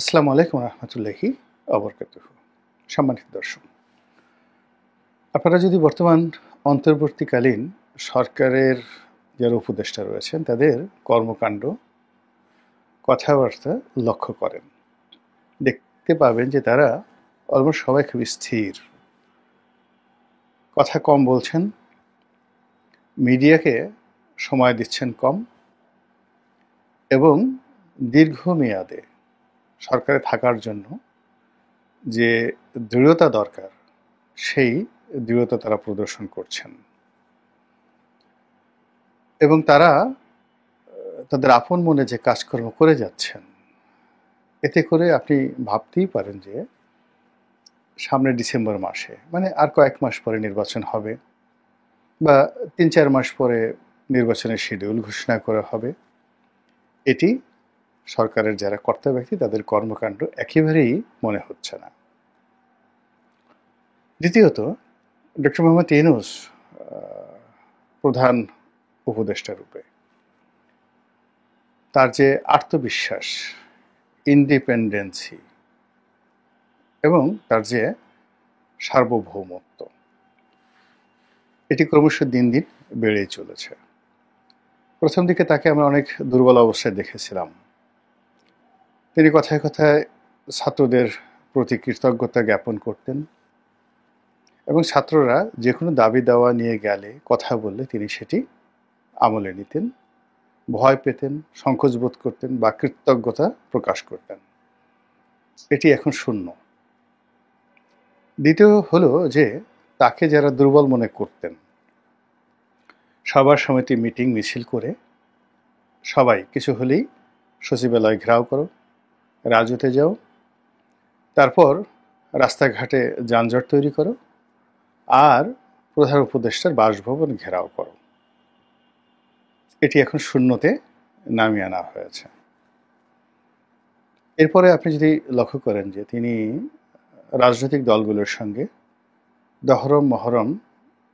আসসালামু আলাইকুম রহমতুল্লাহি অবরকাতুহু। সম্মানিত দর্শক, আপনারা যদি বর্তমান অন্তর্বর্তীকালীন সরকারের যারা উপদেষ্টা রয়েছেন তাদের কর্মকাণ্ড, কথাবার্তা লক্ষ্য করেন, দেখতে পাবেন যে তারা অলমোস্ট সবাই খুব স্থির, কথা কম বলছেন, মিডিয়াকে সময় দিচ্ছেন কম, এবং দীর্ঘমেয়াদে সরকারে থাকার জন্য যে দৃঢ়তা দরকার সেই দৃঢ়তা তারা প্রদর্শন করছেন। এবং তারা তাদের আপন মনে যে কাজকর্ম করে যাচ্ছেন, এতে করে আপনি ভাবতেই পারেন যে সামনে ডিসেম্বর মাসে, মানে আর কয়েক মাস পরে নির্বাচন হবে, বা ৩-৪ মাস পরে নির্বাচনের শিডিউল ঘোষণা করা হবে। এটি সরকারের যারা কর্তা ব্যক্তি তাদের কর্মকাণ্ড একেবারেই মনে হচ্ছে না। দ্বিতীয়ত, ডক্টর মোহাম্মদ ইউনূস প্রধান উপদেষ্টা রূপে তার যে আত্মবিশ্বাস, ইন্ডিপেন্ডেন্সি এবং তার যে সার্বভৌমত্ব, এটি ক্রমশ দিন দিন বেড়েই চলেছে। প্রথম দিকে তাকে আমরা অনেক দুর্বল অবস্থায় দেখেছিলাম। তিনি কথায় কথায় ছাত্রদের প্রতি কৃতজ্ঞতা জ্ঞাপন করতেন এবং ছাত্ররা যে কোনো দাবি দাওয়া নিয়ে গেলে, কথা বললে তিনি সেটি আমলে নিতেন, ভয় পেতেন, সংকোচ বোধ করতেন বা কৃতজ্ঞতা প্রকাশ করতেন। এটি এখন শূন্য। দ্বিতীয় হলো যে তাকে যারা দুর্বল মনে করতেন, সবার সমিতি মিটিং মিছিল করে সবাই কিছু হলেই সচিবালয় ঘেরাও করো, রাজুতে যাও, তারপর রাস্তাঘাটে যানজট তৈরি করো, আর প্রধান উপদেষ্টার বাসভবন ঘেরাও করো, এটি এখন শূন্যতে নামিয়ে আনা হয়েছে। এরপরে আপনি যদি লক্ষ্য করেন যে তিনি রাজনৈতিক দলগুলোর সঙ্গে দহরম মহরম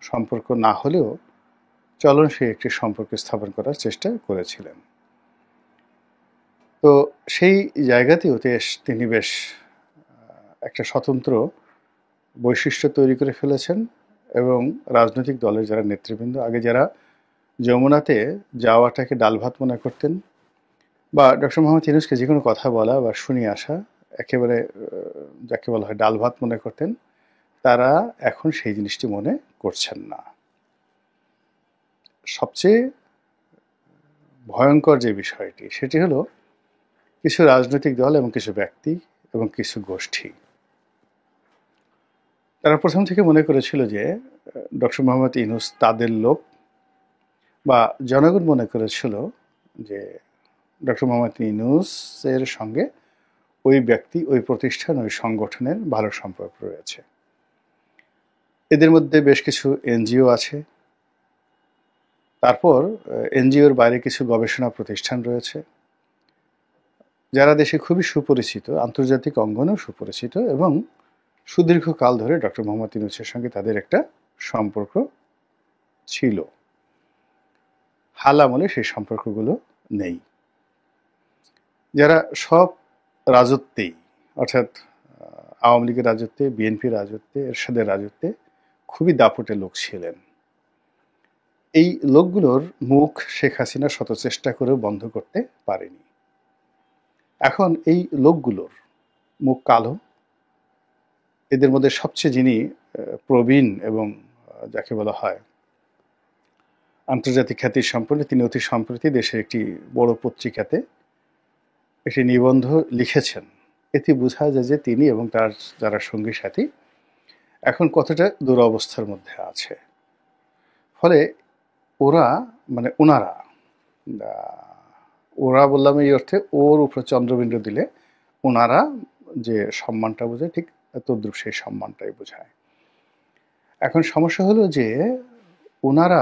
সম্পর্ক না হলেও চলনশীল একটি সম্পর্ক স্থাপন করার চেষ্টা করেছিলেন। তো সেই জায়গাতেও তিনি বেশ একটা স্বতন্ত্র বৈশিষ্ট্য তৈরি করে ফেলেছেন। এবং রাজনৈতিক দলের যারা নেতৃবৃন্দ, আগে যারা যমুনাতে যাওয়াটাকে ডাল ভাত মনে করতেন, বা ডক্টর মোহাম্মদ ইউনূসকে যে কোনো কথা বলা বা শুনিয়ে আসা একেবারে যাকে বলা হয় ডাল ভাত মনে করতেন, তারা এখন সেই জিনিসটি মনে করছেন না। সবচেয়ে ভয়ঙ্কর যে বিষয়টি, সেটি হলো কিছু রাজনৈতিক দল এবং কিছু ব্যক্তি এবং কিছু গোষ্ঠী, তারা প্রথম থেকে মনে করেছিল যে ডক্টর মোহাম্মদ ইউনূস তাদের লোক, বা জনগণ মনে করেছিল যে ডক্টর মোহাম্মদ ইউনূসের সঙ্গে ওই ব্যক্তি, ওই প্রতিষ্ঠান, ওই সংগঠনের ভালো সম্পর্ক রয়েছে। এদের মধ্যে বেশ কিছু এনজিও আছে, তারপর এনজিওর বাইরে কিছু গবেষণা প্রতিষ্ঠান রয়েছে, যারা দেশে খুবই সুপরিচিত, আন্তর্জাতিক অঙ্গনেও সুপরিচিত, এবং সুদীর্ঘকাল ধরে ডক্টর মোহাম্মদ ইউনূসের সঙ্গে তাদের একটা সম্পর্ক ছিল। হাল আমলে সেই সম্পর্কগুলো নেই। যারা সব রাজত্বেই, অর্থাৎ আওয়ামী লীগের রাজত্বে, বিএনপির রাজত্বে, এরশাদের রাজত্বে খুবই দাপটে লোক ছিলেন, এই লোকগুলোর মুখ শেখ হাসিনা শত চেষ্টা করেও বন্ধ করতে পারেনি। এখন এই লোকগুলোর মুখ কালো। এদের মধ্যে সবচেয়ে যিনি প্রবীণ এবং যাকে বলা হয় আন্তর্জাতিক খ্যাতির সম্পন্ন, তিনি অতি সম্প্রতি দেশের একটি বড় পত্রিকাতে একটি নিবন্ধ লিখেছেন। এতে বোঝা যায় যে তিনি এবং তার যারা সঙ্গী সাথী এখন কতটা দুরবস্থার মধ্যে আছে। ফলে ওরা বললাম এই অর্থে ওর উপরে চন্দ্রবিন্দু দিলে ওনারা যে সম্মানটা বোঝায়, ঠিক তদ্রুপ সেই সম্মানটাই বোঝায়। এখন সমস্যা হলো যে ওনারা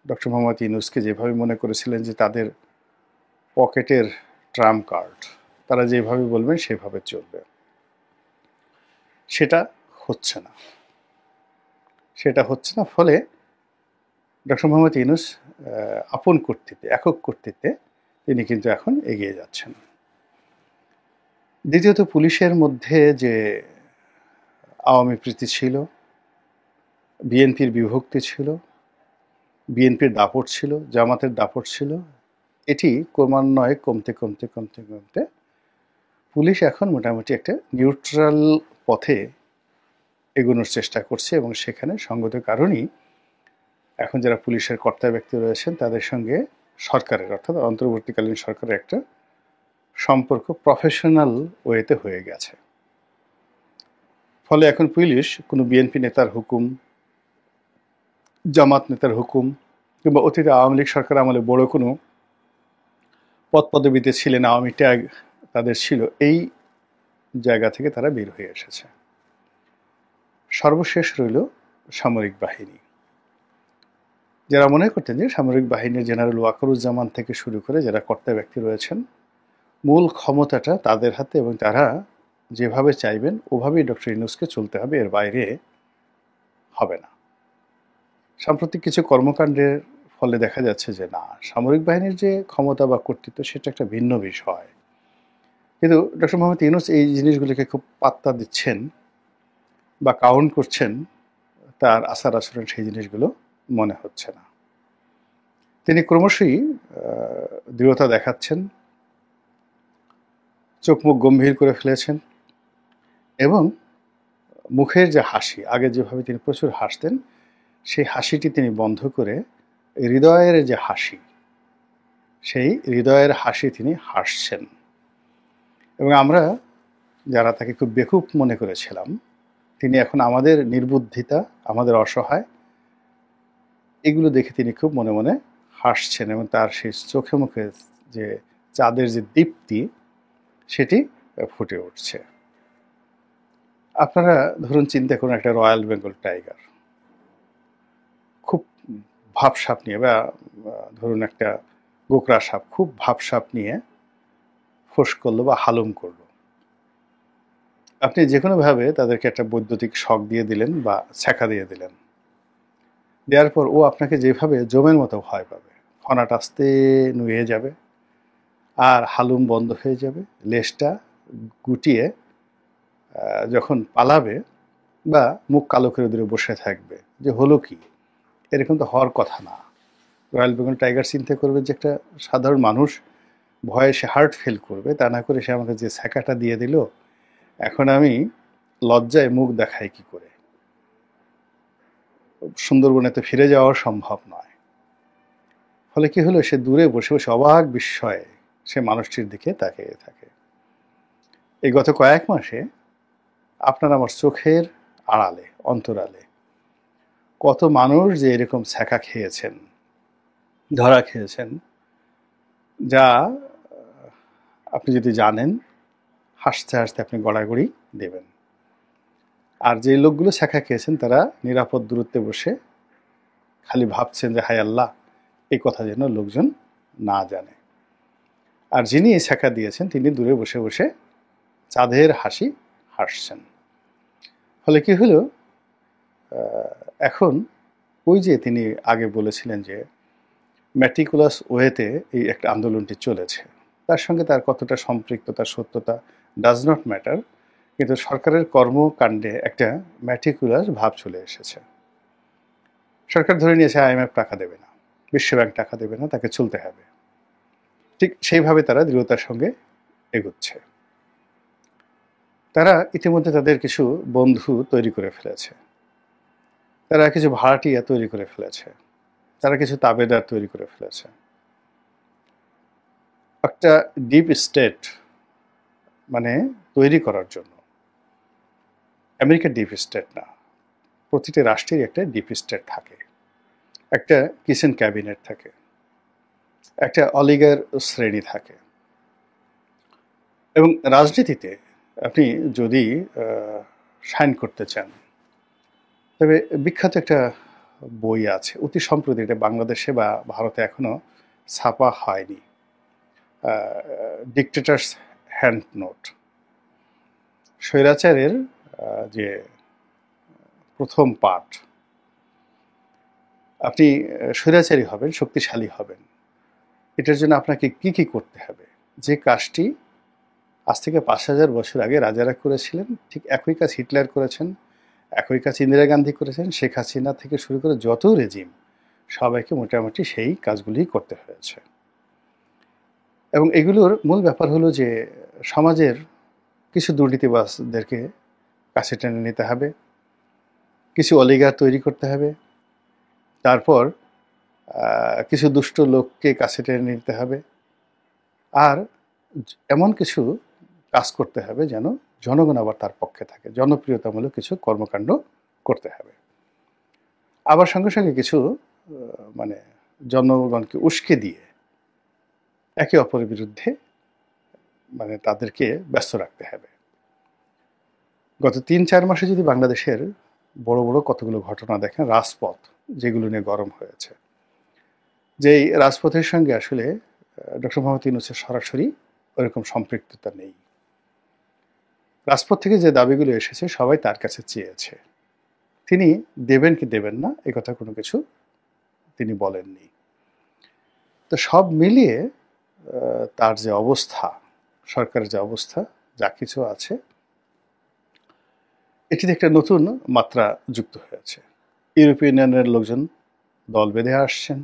ডক্টর মোহাম্মদ ইউনূসকে যেভাবে মনে করেছিলেন যে তাদের পকেটের ট্রাম্প কার্ড, তারা যেভাবে বলবেন সেভাবে চলবে, সেটা হচ্ছে না। ফলে ডক্টর মোহাম্মদ ইউনূস আপন কর্তৃত্বে, একক কর্তৃত্বে তিনি কিন্তু এখন এগিয়ে যাচ্ছেন। দ্বিতীয়ত, পুলিশের মধ্যে যে আওয়ামী প্রীতি ছিল, বিএনপির বিভক্তি ছিল, বিএনপির দাপট ছিল, জামাতের দাপট ছিল, এটি ক্রমান্বয়ে কমতে কমতে কমতে কমতে পুলিশ এখন মোটামুটি একটা নিউট্রাল পথে এগোনোর চেষ্টা করছে, এবং সেখানে সঙ্গত কারণেই এখন যারা পুলিশের কর্তা ব্যক্তি রয়েছেন তাদের সঙ্গে সরকারের, অর্থাৎ অন্তর্বর্তীকালীন সরকারের একটা সম্পর্ক প্রফেশনাল ওয়েতে হয়ে গেছে। ফলে এখন পুলিশ কোনো বিএনপি নেতার হুকুম, জামাত নেতার হুকুম, কিংবা অতীতে আওয়ামী লীগ সরকার আমলে বড় কোনো পদ পদবিতে ছিলেন, আওয়ামী ট্যাগ তাদের ছিল, এই জায়গা থেকে তারা বের হয়ে এসেছে। সর্বশেষ রইল সামরিক বাহিনী। যারা মনে করতেন যে সামরিক বাহিনীর জেনারেল ওয়াকারুজ্জামান থেকে শুরু করে যারা কর্তা ব্যক্তি রয়েছেন, মূল ক্ষমতাটা তাদের হাতে, এবং তারা যেভাবে চাইবেন ওভাবেই ডক্টর ইউনূসকে চলতে হবে, এর বাইরে হবে না। সাম্প্রতিক কিছু কর্মকাণ্ডের ফলে দেখা যাচ্ছে যে না, সামরিক বাহিনীর যে ক্ষমতা বা কর্তৃত্ব সেটা একটা ভিন্ন বিষয়, কিন্তু ডক্টর মোহাম্মদ ইউনূস এই জিনিসগুলিকে খুব পাত্তা দিচ্ছেন বা কাউন্ট করছেন, তার আচার আচরণ সেই জিনিসগুলো মনে হচ্ছে না। তিনি ক্রমশই দৃঢ়তা দেখাচ্ছেন, চোখ মুখ গম্ভীর করে ফেলেছেন, এবং মুখের যে হাসি, আগে যেভাবে তিনি প্রচুর হাসতেন, সেই হাসিটি তিনি বন্ধ করে হৃদয়ের যে হাসি, সেই হৃদয়ের হাসি তিনি হাসছেন। এবং আমরা যারা তাকে খুব বেকুব মনে করেছিলাম, তিনি এখন আমাদের নির্বুদ্ধিতা, আমাদের অসহায়, এগুলো দেখে তিনি খুব মনে মনে হাসছেন, এবং তার সেই চোখে মুখে যে চাঁদের যে দীপ্তি সেটি ফুটে উঠছে। আপনারা ধরুন চিন্তা করুন, একটা রয়্যাল বেঙ্গল টাইগার খুব ভাবসাপ নিয়ে, বা ধরুন একটা গোকরা সাপ খুব ভাবসাপ নিয়ে ফোঁস করলো বা হালুম করলো, আপনি যে কোনোভাবে তাদেরকে একটা বৈদ্যুতিক শক দিয়ে দিলেন বা ছ্যাঁকা দিয়ে দিলেন, দেওয়ার পর ও আপনাকে যেভাবে জমের মতো ভয় পাবে, ফনাটা আস্তে নুয়ে যাবে, আর হালুম বন্ধ হয়ে যাবে, লেজটা গুটিয়ে যখন পালাবে বা মুখ কালো করে ধরে বসে থাকবে যে হলো কি, এরকম তো হওয়ার কথা না। রয়্যাল বেঙ্গল টাইগার চিন্তা করবে যে একটা সাধারণ মানুষ ভয়ে সে হার্ট ফেল করবে, তা না করে সে আমাকে যে ছ্যাঁকাটা দিয়ে দিল, এখন আমি লজ্জায় মুখ দেখাই কি করে, সুন্দরবনে তো ফিরে যাওয়া সম্ভব নয়। ফলে কি হলো, সে দূরে বসে বসে অবাক বিস্ময়ে সে মানুষটির দিকে তাকিয়ে থাকে। এই গত কয়েক মাসে আপনার আমার চোখের আড়ালে, অন্তরালে কত মানুষ যে এরকম ছ্যাঁকা খেয়েছেন, ধরা খেয়েছেন, যা আপনি যদি জানেন, হাসতে হাসতে আপনি গড়াগড়ি দেবেন। আর যে লোকগুলো ছ্যাঁকা খেয়েছেন তারা নিরাপদ দূরত্বে বসে খালি ভাবছেন যে হায় আল্লাহ, এই কথা যেন লোকজন না জানে। আর যিনি এই ছ্যাঁকা দিয়েছেন তিনি দূরে বসে বসে চাঁদের হাসি হাসছেন। ফলে কি হলো, এখন ওই যে তিনি আগে বলেছিলেন যে ম্যাটিকুলাস ওয়েতে এই একটা আন্দোলনটি চলেছে, তার সঙ্গে তার কতটা সম্পৃক্ততা, সত্যতা ডাজ নট ম্যাটার, কিন্তু সরকারের কর্মকাণ্ডে একটা ম্যাটিকুলাস ভাব চলে এসেছে। সরকার ধরে নিয়েছে আইএমএফ টাকা দেবে না, বিশ্বব্যাংক টাকা দেবে না, তাকে চলতে হবে। ঠিক সেইভাবে তারা দৃঢ়তার সঙ্গে এগোচ্ছে। তারা ইতিমধ্যে তাদের কিছু বন্ধু তৈরি করে ফেলেছে, তারা কিছু ভাড়াটিয়া তৈরি করে ফেলেছে, তারা কিছু তাবেদার তৈরি করে ফেলেছে। একটা ডিপ স্টেট মানে তৈরি করার জন্য, আমেরিকার ডিপ স্টেট না, প্রতিটি রাষ্ট্রের একটা ডিপ স্টেট থাকে, একটা কিচেন ক্যাবিনেট থাকে, একটা অলিগার শ্রেণী থাকে। এবং রাজনীতিতে আপনি যদি শাইন করতে চান, তবে বিখ্যাত একটা বই আছে, অতি সম্প্রতি, এটা বাংলাদেশে বা ভারতে এখনো ছাপা হয়নি, ডিক্টেটার্স হ্যান্ড নোট। স্বৈরাচারের যে প্রথম পাঠ, আপনি স্বৈরাচারী হবেন, শক্তিশালী হবেন, এটার জন্য আপনাকে কি কি করতে হবে, যে কাজটি আজ থেকে ৫,০০০ বছর আগে রাজারা করেছিলেন, ঠিক একই কাজ হিটলার করেছেন, একই কাজ ইন্দিরা গান্ধী করেছেন, শেখ হাসিনা থেকে শুরু করে যত রেজিম সবাইকে মোটামুটি সেই কাজগুলি করতে হয়েছে। এবং এগুলোর মূল ব্যাপার হলো যে সমাজের কিছু দুর্নীতিবাজদেরকে কাছে টেনে নিতে হবে, কিছু অলিগার তৈরি করতে হবে, তারপর কিছু দুষ্ট লোককে কাছে টেনে নিতে হবে, আর এমন কিছু কাজ করতে হবে যেন জনগণ আবার তার পক্ষে থাকে, জনপ্রিয়তামূলক কিছু কর্মকাণ্ড করতে হবে। আবার সঙ্গে সঙ্গে কিছু মানে জনগণকে উস্কে দিয়ে একে অপরের বিরুদ্ধে মানে তাদেরকে ব্যস্ত রাখতে হবে। গত ৩-৪ মাসে যদি বাংলাদেশের বড় বড় কতগুলো ঘটনা দেখেন, রাজপথ যেগুলো নিয়ে গরম হয়েছে, যেই রাজপথের সঙ্গে আসলে ডক্টর মোহাম্মদ ইউনূসের সরাসরি ওরকম সম্পৃক্ততা নেই। রাজপথ থেকে যে দাবিগুলো এসেছে সবাই তার কাছে চেয়েছে, তিনি দেবেন কি দেবেন না এ কথা কোনো কিছু তিনি বলেননি। তো সব মিলিয়ে তার যে অবস্থা, সরকারের যে অবস্থা, যা কিছু আছে, এটিতে একটা নতুন মাত্রা যুক্ত হয়েছে। ইউরোপিয়ান ইউনিয়নের লোকজন দল বেঁধে আসছেন,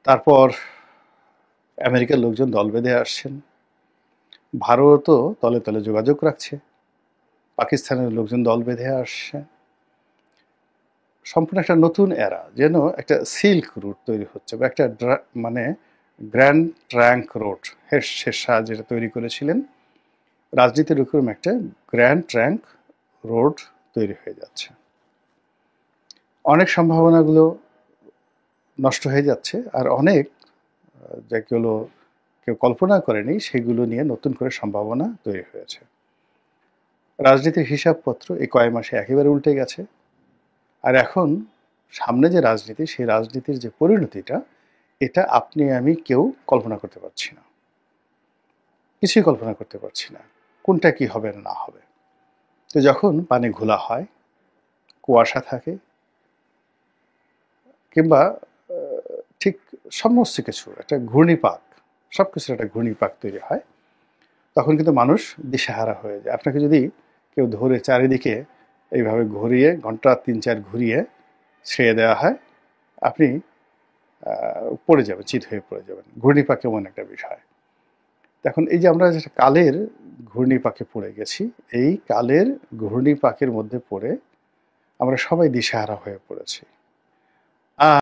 তারপর আমেরিকার লোকজন দল বেঁধে আসছেন, ভারতও তলে তলে যোগাযোগ রাখছে, পাকিস্তানের লোকজন দল বেঁধে আসছে। সম্পূর্ণ একটা নতুন এরা, যেন একটা সিল্ক রুট তৈরি হচ্ছে, বা একটা মানে গ্র্যান্ড ট্র্যাঙ্ক রোড শেষ শাহ যেটা তৈরি করেছিলেন, রাজনীতির উপরম একটা গ্র্যান্ড ট্র্যাঙ্ক রোড তৈরি হয়ে যাচ্ছে। অনেক সম্ভাবনাগুলো নষ্ট হয়ে যাচ্ছে, আর অনেক যেগুলো কেউ কল্পনা করেনি সেগুলো নিয়ে নতুন করে সম্ভাবনা তৈরি হয়েছে। রাজনীতির হিসাবপত্র এই কয়েক মাসে একেবারে উল্টে গেছে, আর এখন সামনে যে রাজনীতি, সেই রাজনীতির যে পরিণতিটা, এটা আপনি আমি কেউ কল্পনা করতে পারছি না, কিছুই কল্পনা করতে পারছি না কোনটা কি হবে না হবে। তো যখন পানি ঘোলা হয়, কুয়াশা থাকে, কিংবা ঠিক সমস্ত কিছু একটা ঘূর্ণিপাক, সব কিছুর একটা ঘূর্ণিপাক তৈরি হয়, তখন কিন্তু মানুষ দিশেহারা হয়ে যায়। আপনাকে যদি কেউ ধরে চারিদিকে এইভাবে ঘুরিয়ে ঘন্টা ৩-৪ ঘুরিয়ে ছেড়ে দেওয়া হয়, আপনি পড়ে যাবেন, চিত হয়ে পড়ে যাবেন। ঘূর্ণিপাক এমন একটা বিষয়। এখন এই যে আমরা যেটা কালের ঘূর্ণিপাকে পড়ে গেছি, এই কালের ঘূর্ণিপাকের মধ্যে পড়ে আমরা সবাই দিশেহারা হয়ে পড়েছি।